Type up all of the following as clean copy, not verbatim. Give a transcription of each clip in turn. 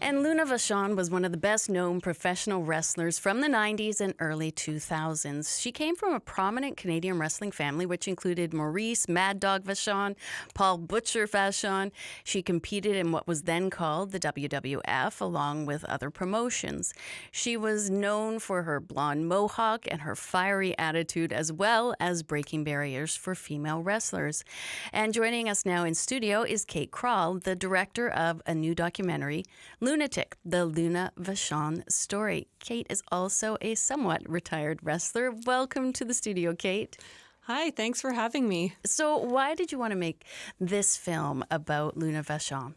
And Luna Vachon was one of the best-known professional wrestlers from the 90s and early 2000s. She came from a prominent Canadian wrestling family, which included Maurice Mad Dog Vachon, Paul Butcher Vachon. She competed in what was then called the WWF, along with other promotions. She was known for her blonde mohawk and her fiery attitude, as well as breaking barriers for female wrestlers. And joining us now in studio is Kate Kroll, the director of a new documentary, Lunatic, the Luna Vachon Story. Kate is also a somewhat retired wrestler. Welcome to the studio, Kate. Hi, thanks for having me. So why did you want to make this film about Luna Vachon?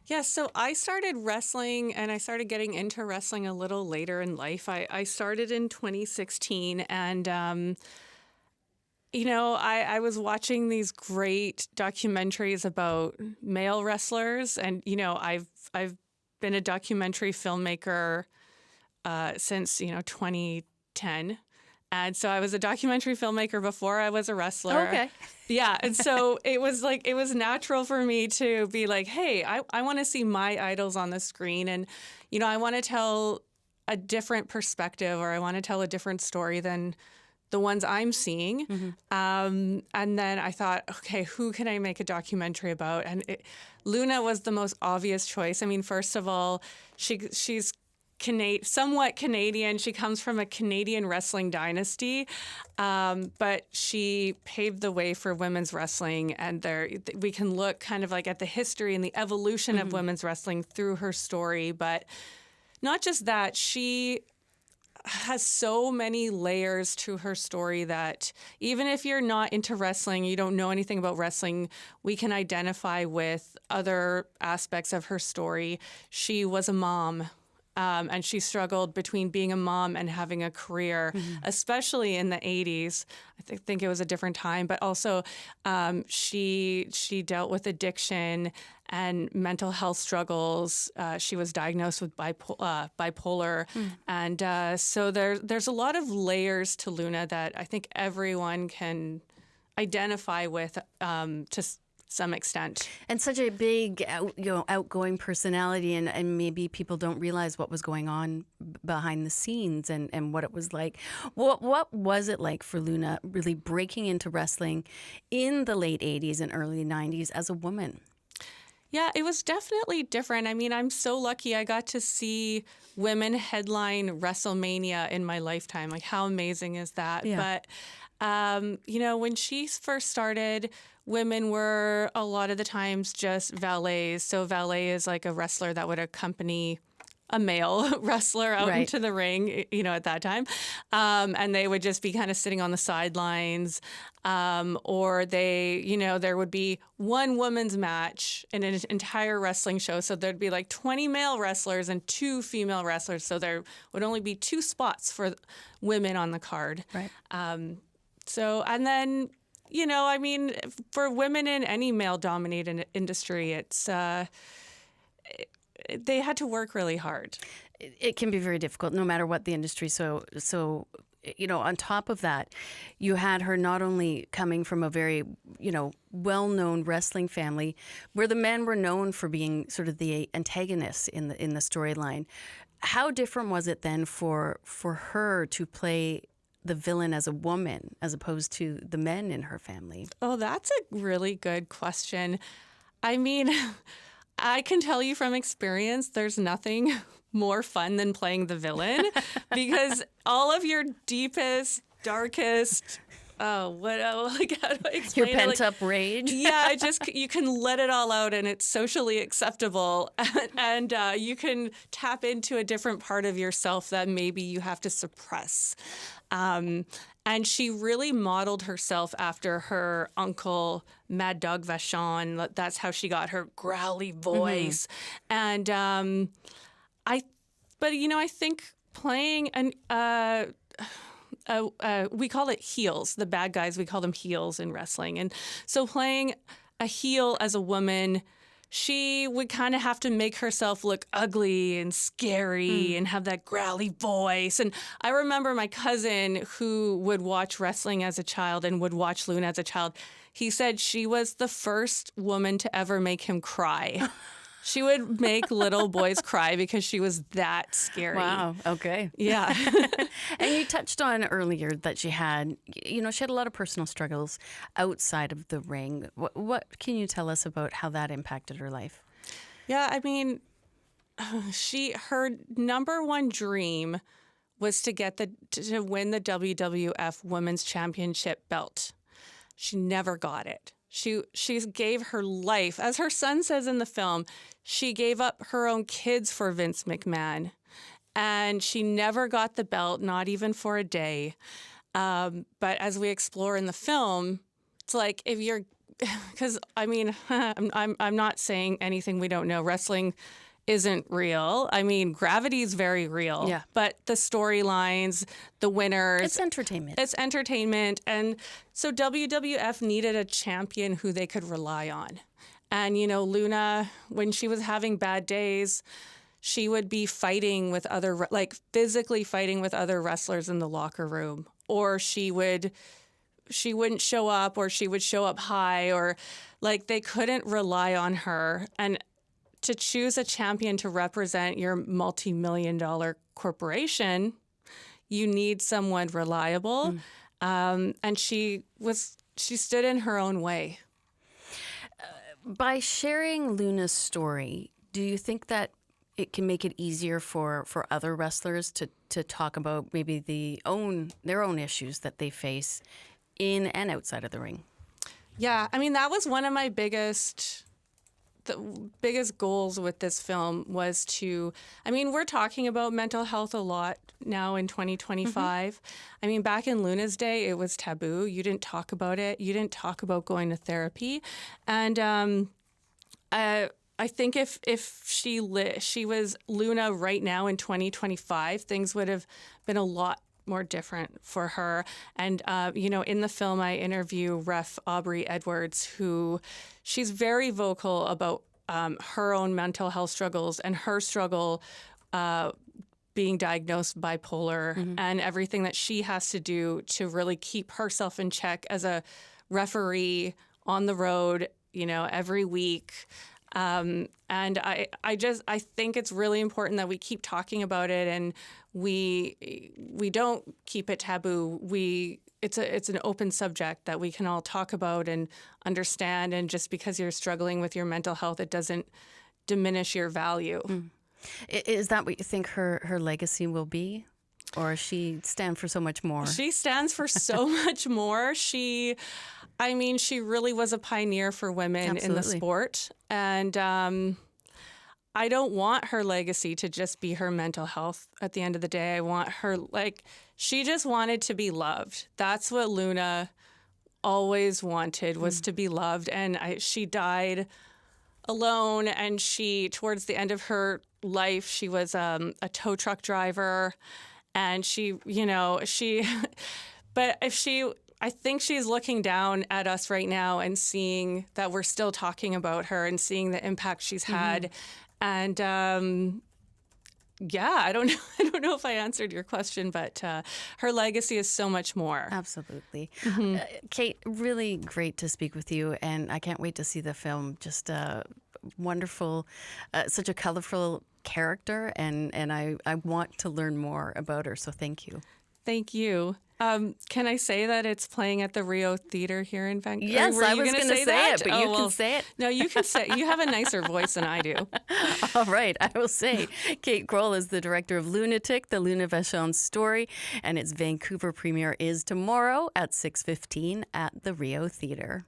Yeah, so I started wrestling and I started getting into wrestling a little later in life. I started in 2016 and I was watching these great documentaries about male wrestlers, and I've been a documentary filmmaker since 2010, and so I was a documentary filmmaker before I was a wrestler. Okay. Yeah, and so it was natural for me to be like, hey, I want to see my idols on the screen, and I want to tell a different perspective, or I want to tell a different story than the ones I'm seeing. Mm-hmm. And then I thought, okay, who can I make a documentary about? And Luna was the most obvious choice. I mean, first of all, she's somewhat Canadian. She comes from a Canadian wrestling dynasty, but she paved the way for women's wrestling. And we can look kind of like at the history and the evolution mm-hmm. of women's wrestling through her story. But not just that, she has so many layers to her story that even if you're not into wrestling, you don't know anything about wrestling, we can identify with other aspects of her story. She was a mom, and she struggled between being a mom and having a career, mm-hmm. especially in the 80s. I think it was a different time, but also she dealt with addiction and mental health struggles. She was diagnosed with bipolar. And so there's a lot of layers to Luna that I think everyone can identify with to some extent. And such a big, outgoing personality, and maybe people don't realize what was going on behind the scenes and what it was like. What was it like for Luna really breaking into wrestling in the late 80s and early 90s as a woman? Yeah, it was definitely different. I mean, I'm so lucky I got to see women headline WrestleMania in my lifetime. Like, how amazing is that? Yeah. But, when she first started, women were a lot of the times just valets. So valet is like a wrestler that would accompany a male wrestler out right. into the ring, at that time. And they would just be kind of sitting on the sidelines. Or there would be one women's match in an entire wrestling show. So there'd be like 20 male wrestlers and 2 female wrestlers. So there would only be 2 spots for women on the card. Right. And then, for women in any male-dominated industry, it's they had to work really hard. It can be very difficult, no matter what the industry. So on top of that, you had her not only coming from a very, well-known wrestling family, where the men were known for being sort of the antagonists in the storyline. How different was it then for her to play the villain as a woman as opposed to the men in her family? Oh, that's a really good question. I mean, I can tell you from experience, there's nothing more fun than playing the villain because all of your deepest, darkest, how do I explain your pent-up rage? Yeah, you can let it all out and it's socially acceptable and you can tap into a different part of yourself that maybe you have to suppress. And she really modeled herself after her uncle, Mad Dog Vachon. That's how she got her growly voice. Mm-hmm. And I think playing we call it heels. The bad guys, we call them heels in wrestling. And so playing a heel as a woman, she would kind of have to make herself look ugly and scary and have that growly voice. And I remember my cousin who would watch wrestling as a child and would watch Luna as a child. He said she was the first woman to ever make him cry. She would make little boys cry because she was that scary. Wow. Okay. Yeah. And you touched on earlier that she had a lot of personal struggles outside of the ring. What can you tell us about how that impacted her life? Yeah, I mean, her number one dream was to win the WWF Women's Championship belt. She never got it. She gave her life, as her son says in the film. She gave up her own kids for Vince McMahon, and she never got the belt, not even for a day. But as we explore in the film, it's like if you're, because I mean, I'm not saying anything we don't know. Wrestling isn't real. I mean, gravity is very real. Yeah. But the storylines, the winners. It's entertainment. It's entertainment. And so WWF needed a champion who they could rely on. And, Luna, when she was having bad days, she would be fighting with physically fighting with other wrestlers in the locker room. Or she wouldn't show up, or she would show up high, or they couldn't rely on her. And to choose a champion to represent your multi-million-dollar corporation, you need someone reliable. And she stood in her own way. By sharing Luna's story, do you think that it can make it easier for other wrestlers to talk about maybe their own issues that they face in and outside of the ring? Yeah, I mean, that was one of my biggest goals with this film was we're talking about mental health a lot now in 2025. Mm-hmm. I mean, back in Luna's day, it was taboo. You didn't talk about it. You didn't talk about going to therapy. And I think if she was Luna right now in 2025, things would have been a lot more different for her. And, in the film, I interview Ref Aubrey Edwards, who she's very vocal about her own mental health struggles and her struggle being diagnosed bipolar, mm-hmm. and everything that she has to do to really keep herself in check as a referee on the road, every week. And I think it's really important that we keep talking about it, and we don't keep it taboo. It's an open subject that we can all talk about and understand. And just because you're struggling with your mental health, it doesn't diminish your value. Mm. Is that what you think her legacy will be? Or she stand for so much more? She stands for so much more. She really was a pioneer for women in the sport. And I don't want her legacy to just be her mental health at the end of the day. I want her, she just wanted to be loved. That's what Luna always wanted, was to be loved. And she died alone. And towards the end of her life, she was a tow truck driver. And I think she's looking down at us right now and seeing that we're still talking about her and seeing the impact she's had. Mm-hmm. And I don't know if I answered your question, but her legacy is so much more. Absolutely. Mm-hmm. Kate, really great to speak with you, and I can't wait to see the film. Just wonderful, such a colorful character, and I want to learn more about her, so thank you. Thank you. Can I say that it's playing at the Rio Theater here in Vancouver? Yes, I was going to say it, but you can say it. No, you can say. You have a nicer voice than I do. All right, I will say. Kate Kroll is the director of Lunatic, the Luna Vachon Story, and its Vancouver premiere is tomorrow at 6:15 at the Rio Theater.